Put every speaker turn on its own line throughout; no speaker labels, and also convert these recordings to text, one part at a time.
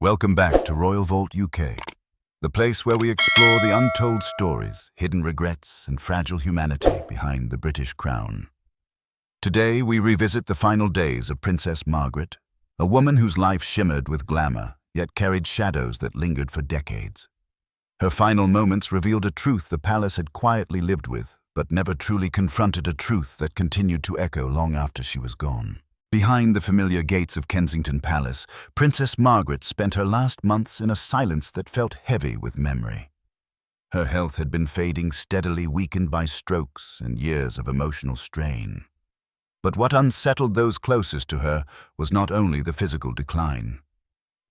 Welcome back to Royal Vault UK, the place where we explore the untold stories, hidden regrets, and fragile humanity behind the British crown. Today, we revisit the final days of Princess Margaret, a woman whose life shimmered with glamour, yet carried shadows that lingered for decades. Her final moments revealed a truth the palace had quietly lived with, but never truly confronted, a truth that continued to echo long after she was gone. Behind the familiar gates of Kensington Palace, Princess Margaret spent her last months in a silence that felt heavy with memory. Her health had been fading steadily, weakened by strokes and years of emotional strain. But what unsettled those closest to her was not only the physical decline.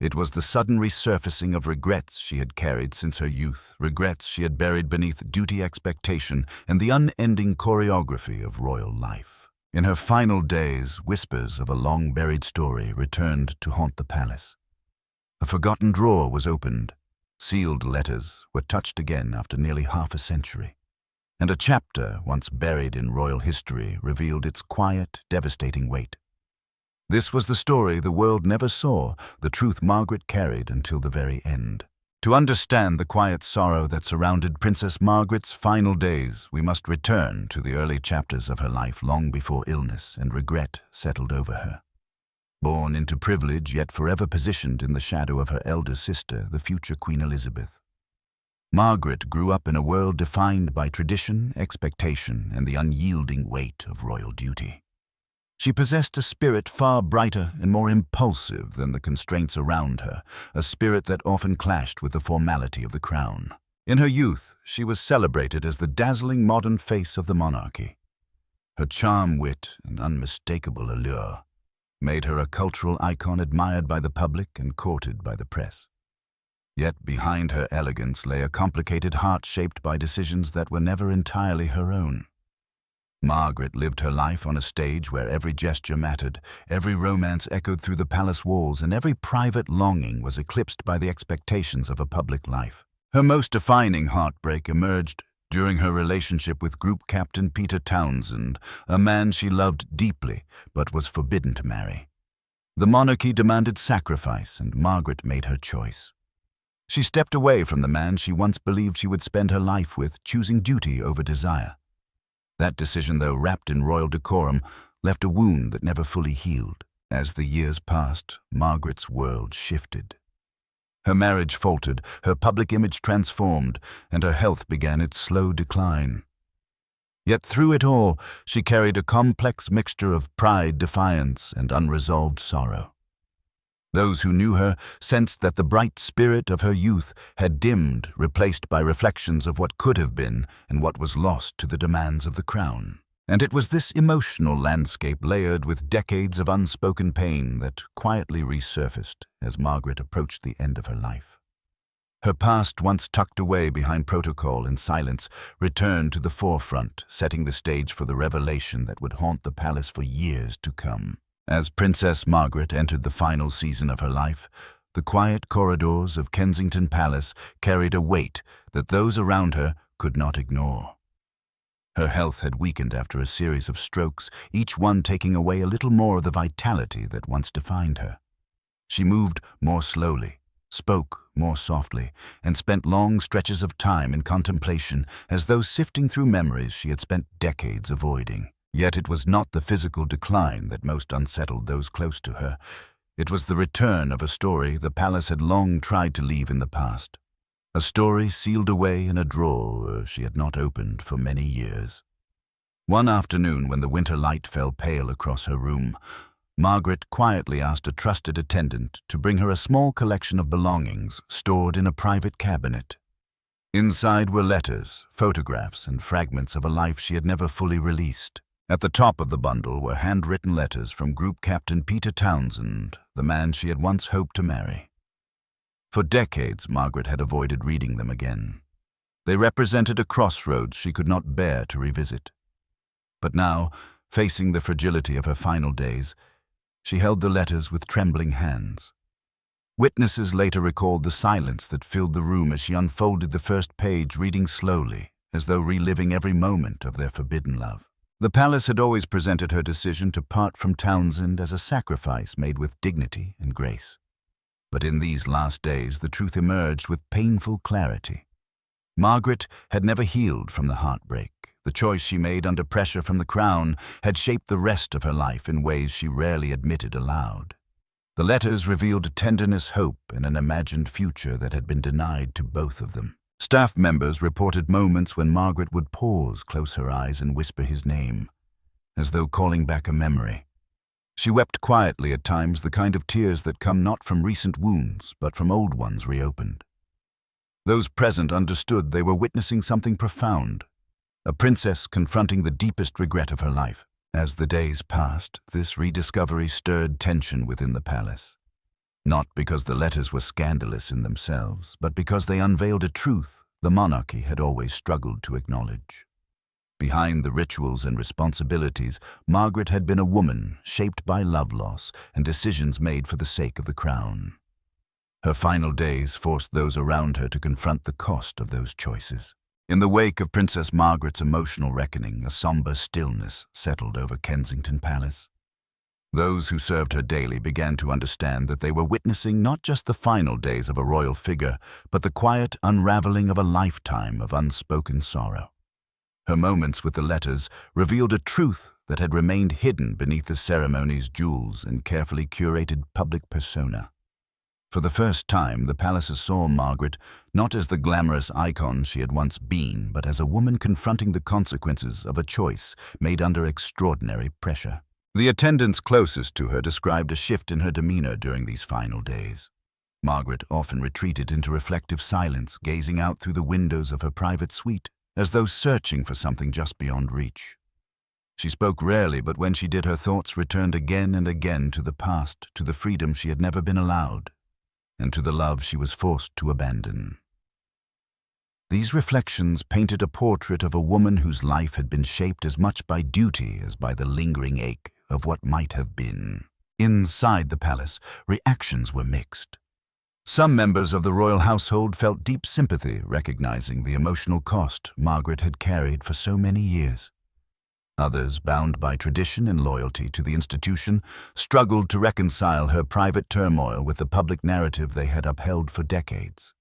It was the sudden resurfacing of regrets she had carried since her youth, regrets she had buried beneath duty, expectation, and the unending choreography of royal life. In her final days, whispers of a long-buried story returned to haunt the palace. A forgotten drawer was opened, sealed letters were touched again after nearly half a century, and a chapter once buried in royal history revealed its quiet, devastating weight. This was the story the world never saw, the truth Margaret carried until the very end. To understand the quiet sorrow that surrounded Princess Margaret's final days, we must return to the early chapters of her life, long before illness and regret settled over her. Born into privilege, yet forever positioned in the shadow of her elder sister, the future Queen Elizabeth, Margaret grew up in a world defined by tradition, expectation, and the unyielding weight of royal duty. She possessed a spirit far brighter and more impulsive than the constraints around her, a spirit that often clashed with the formality of the crown. In her youth, she was celebrated as the dazzling modern face of the monarchy. Her charm, wit, and unmistakable allure made her a cultural icon admired by the public and courted by the press. Yet behind her elegance lay a complicated heart shaped by decisions that were never entirely her own. Margaret lived her life on a stage where every gesture mattered, every romance echoed through the palace walls, and every private longing was eclipsed by the expectations of a public life. Her most defining heartbreak emerged during her relationship with Group Captain Peter Townsend, a man she loved deeply but was forbidden to marry. The monarchy demanded sacrifice, and Margaret made her choice. She stepped away from the man she once believed she would spend her life with, choosing duty over desire. That decision, though wrapped in royal decorum, left a wound that never fully healed. As the years passed, Margaret's world shifted. Her marriage faltered, her public image transformed, and her health began its slow decline. Yet through it all, she carried a complex mixture of pride, defiance, and unresolved sorrow. Those who knew her sensed that the bright spirit of her youth had dimmed, replaced by reflections of what could have been and what was lost to the demands of the crown. And it was this emotional landscape, layered with decades of unspoken pain, that quietly resurfaced as Margaret approached the end of her life. Her past, once tucked away behind protocol and silence, returned to the forefront, setting the stage for the revelation that would haunt the palace for years to come. As Princess Margaret entered the final season of her life, the quiet corridors of Kensington Palace carried a weight that those around her could not ignore. Her health had weakened after a series of strokes, each one taking away a little more of the vitality that once defined her. She moved more slowly, spoke more softly, and spent long stretches of time in contemplation, as though sifting through memories she had spent decades avoiding. Yet it was not the physical decline that most unsettled those close to her. It was the return of a story the palace had long tried to leave in the past. A story sealed away in a drawer she had not opened for many years. One afternoon, when the winter light fell pale across her room, Margaret quietly asked a trusted attendant to bring her a small collection of belongings stored in a private cabinet. Inside were letters, photographs, and fragments of a life she had never fully released. At the top of the bundle were handwritten letters from Group Captain Peter Townsend, the man she had once hoped to marry. For decades, Margaret had avoided reading them again. They represented a crossroads she could not bear to revisit. But now, facing the fragility of her final days, she held the letters with trembling hands. Witnesses later recalled the silence that filled the room as she unfolded the first page, reading slowly, as though reliving every moment of their forbidden love. The palace had always presented her decision to part from Townsend as a sacrifice made with dignity and grace. But in these last days, the truth emerged with painful clarity. Margaret had never healed from the heartbreak. The choice she made under pressure from the crown had shaped the rest of her life in ways she rarely admitted aloud. The letters revealed tenderness, hope, and an imagined future that had been denied to both of them. Staff members reported moments when Margaret would pause, close her eyes, and whisper his name, as though calling back a memory. She wept quietly at times, the kind of tears that come not from recent wounds, but from old ones reopened. Those present understood they were witnessing something profound, a princess confronting the deepest regret of her life. As the days passed, this rediscovery stirred tension within the palace. Not because the letters were scandalous in themselves, but because they unveiled a truth the monarchy had always struggled to acknowledge. Behind the rituals and responsibilities, Margaret had been a woman shaped by love loss and decisions made for the sake of the crown. Her final days forced those around her to confront the cost of those choices. In the wake of Princess Margaret's emotional reckoning, a somber stillness settled over Kensington Palace. Those who served her daily began to understand that they were witnessing not just the final days of a royal figure, but the quiet unraveling of a lifetime of unspoken sorrow. Her moments with the letters revealed a truth that had remained hidden beneath the ceremony's jewels and carefully curated public persona. For the first time, the palace saw Margaret not as the glamorous icon she had once been, but as a woman confronting the consequences of a choice made under extraordinary pressure. The attendants closest to her described a shift in her demeanor during these final days. Margaret often retreated into reflective silence, gazing out through the windows of her private suite, as though searching for something just beyond reach. She spoke rarely, but when she did, her thoughts returned again and again to the past, to the freedom she had never been allowed, and to the love she was forced to abandon. These reflections painted a portrait of a woman whose life had been shaped as much by duty as by the lingering ache of what might have been. Inside the palace, reactions were mixed. Some members of the royal household felt deep sympathy, recognizing the emotional cost Margaret had carried for so many years. Others, bound by tradition and loyalty to the institution, struggled to reconcile her private turmoil with the public narrative they had upheld for decades.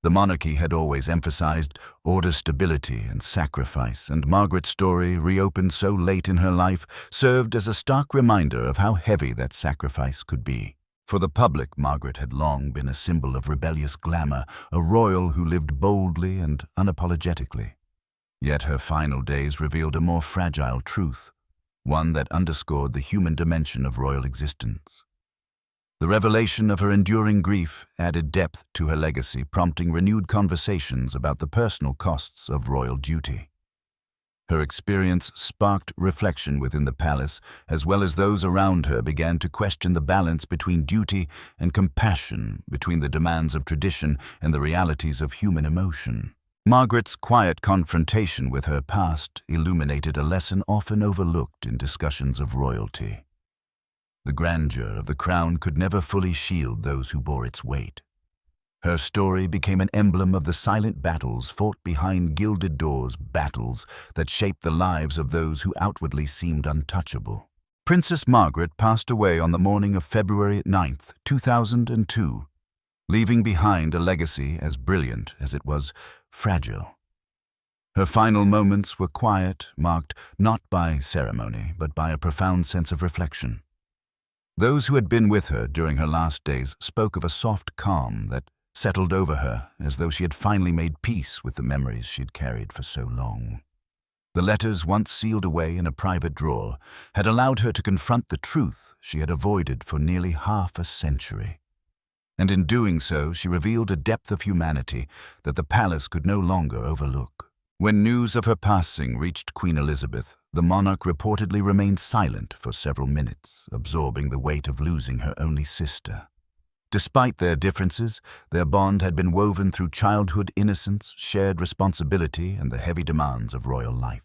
The monarchy had always emphasized order, stability, and sacrifice, and Margaret's story, reopened so late in her life, served as a stark reminder of how heavy that sacrifice could be. For the public, Margaret had long been a symbol of rebellious glamour, a royal who lived boldly and unapologetically. Yet her final days revealed a more fragile truth, one that underscored the human dimension of royal existence. The revelation of her enduring grief added depth to her legacy, prompting renewed conversations about the personal costs of royal duty. Her experience sparked reflection within the palace, as well as those around her began to question the balance between duty and compassion, between the demands of tradition and the realities of human emotion. Margaret's quiet confrontation with her past illuminated a lesson often overlooked in discussions of royalty. The grandeur of the crown could never fully shield those who bore its weight. Her story became an emblem of the silent battles fought behind gilded doors, battles that shaped the lives of those who outwardly seemed untouchable. Princess Margaret passed away on the morning of February 9th, 2002, leaving behind a legacy as brilliant as it was fragile. Her final moments were quiet, marked not by ceremony, but by a profound sense of reflection. Those who had been with her during her last days spoke of a soft calm that settled over her, as though she had finally made peace with the memories she had carried for so long. The letters, once sealed away in a private drawer, had allowed her to confront the truth she had avoided for nearly half a century. And in doing so, she revealed a depth of humanity that the palace could no longer overlook. When news of her passing reached Queen Elizabeth, the monarch reportedly remained silent for several minutes, absorbing the weight of losing her only sister. Despite their differences, their bond had been woven through childhood innocence, shared responsibility, and the heavy demands of royal life.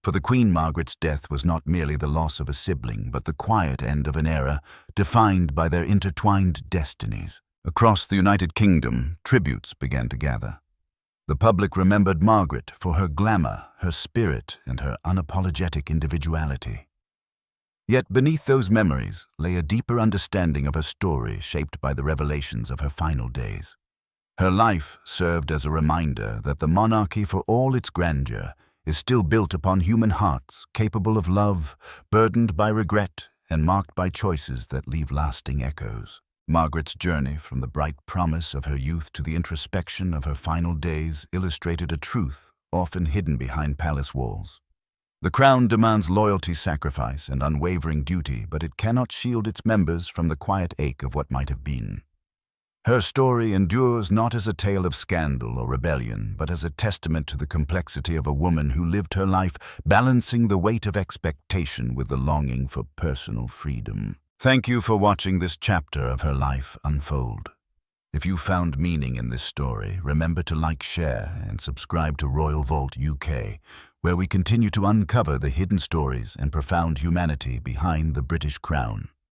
For the Queen, Margaret's death was not merely the loss of a sibling, but the quiet end of an era defined by their intertwined destinies. Across the United Kingdom, tributes began to gather. The public remembered Margaret for her glamour, her spirit, and her unapologetic individuality. Yet beneath those memories lay a deeper understanding of her story shaped by the revelations of her final days. Her life served as a reminder that the monarchy, for all its grandeur, is still built upon human hearts capable of love, burdened by regret, and marked by choices that leave lasting echoes. Margaret's journey from the bright promise of her youth to the introspection of her final days illustrated a truth often hidden behind palace walls. The crown demands loyalty, sacrifice, and unwavering duty, but it cannot shield its members from the quiet ache of what might have been. Her story endures not as a tale of scandal or rebellion, but as a testament to the complexity of a woman who lived her life balancing the weight of expectation with the longing for personal freedom. Thank you for watching this chapter of her life unfold. If you found meaning in this story, remember to like, share, and subscribe to Royal Vault UK, where we continue to uncover the hidden stories and profound humanity behind the British crown.